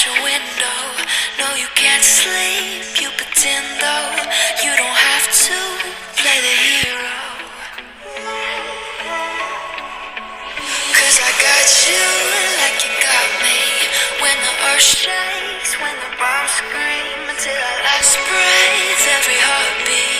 at your window. No, you can't sleep, you pretend though. You don't have to play the hero. 'Cause I got you like you got me. When the earth shakes, when the bombs scream, until our last breath, every heartbeat.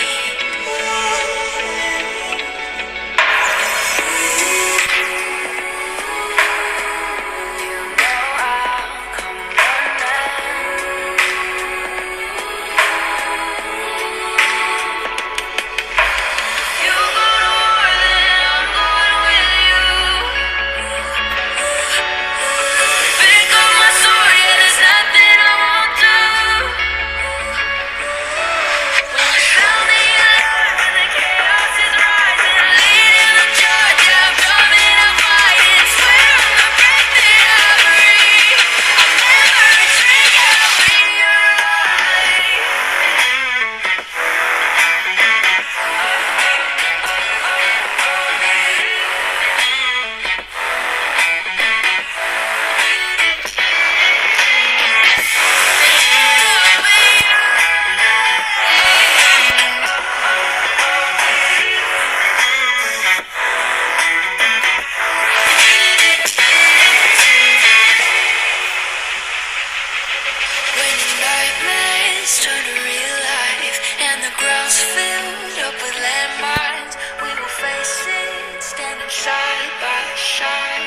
Turn to real life, and the ground's filled up with landmines. We will face it, standing side by side.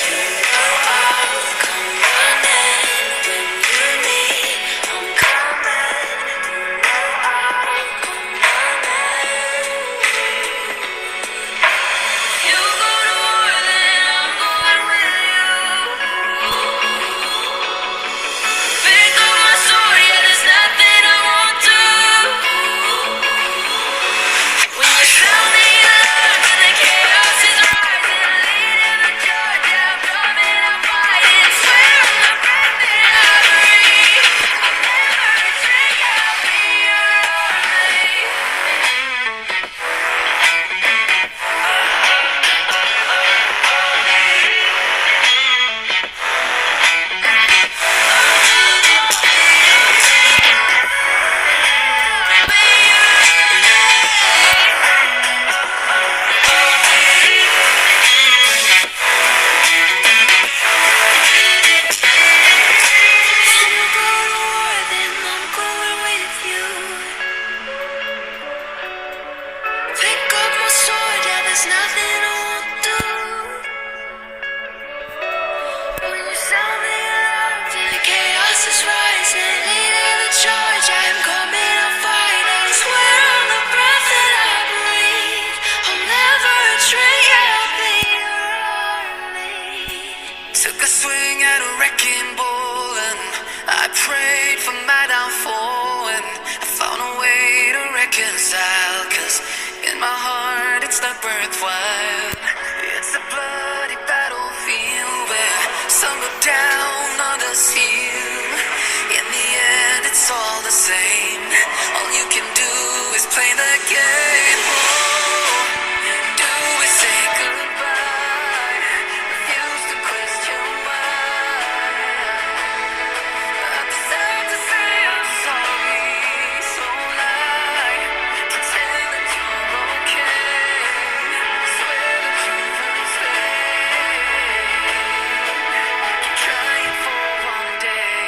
You know I'll come running when you need. I'm coming. You know I'll come running. You go to war, then I'm going with you. Pick up my sword, yeah, there's nothing I won't do. When you sound the alarm and the chaos is rising, leading the charge, yeah, I'm coming, I'm fighting. Swear I'm not breathing, I breathe. I'll never retreat, yeah, I'll be your army. Pick up my sword, yeah, there's nothing I won't do. When you sound the alarm, till the chaos is rising, leading the charge, I am coming, I'm fighting. Swear on the breath that I breathe, I'll never retreat, yeah, I'll be your army. Took a swing at a wrecking ball and I prayed for my downfall, and I found a way to reconcile, 'cause in my heart it's not worthwhile. It's a bloody battlefield where some go down, others heal. In the end it's all the same. All you can do is play the game. Oh, do we say goodbye? Refuse to question why. I deserve to say I'm sorry, so lie. Pretend that you're okay. Swear the truth will stay. Keep trying for one day.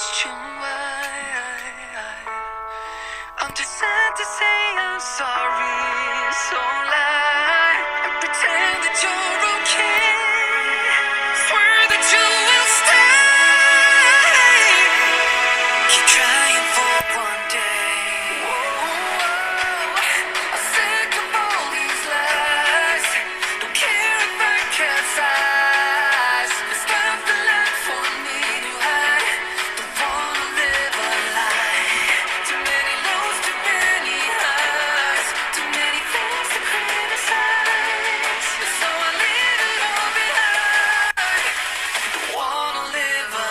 question why I'm too sad to say I'm sorry, so lie and pretend that you're okay. Swear that you will stay. Keep trying for one day. I'm sick of all these lies. Don't care if I capsize. There's nothing left for me to hide. Don't wanna live a lie. Too many lows, too many highs. Too many things to criticize. So I leave it all behind. Don't wanna live a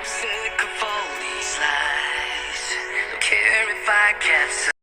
sick of all these lies. Don't care if I capsize.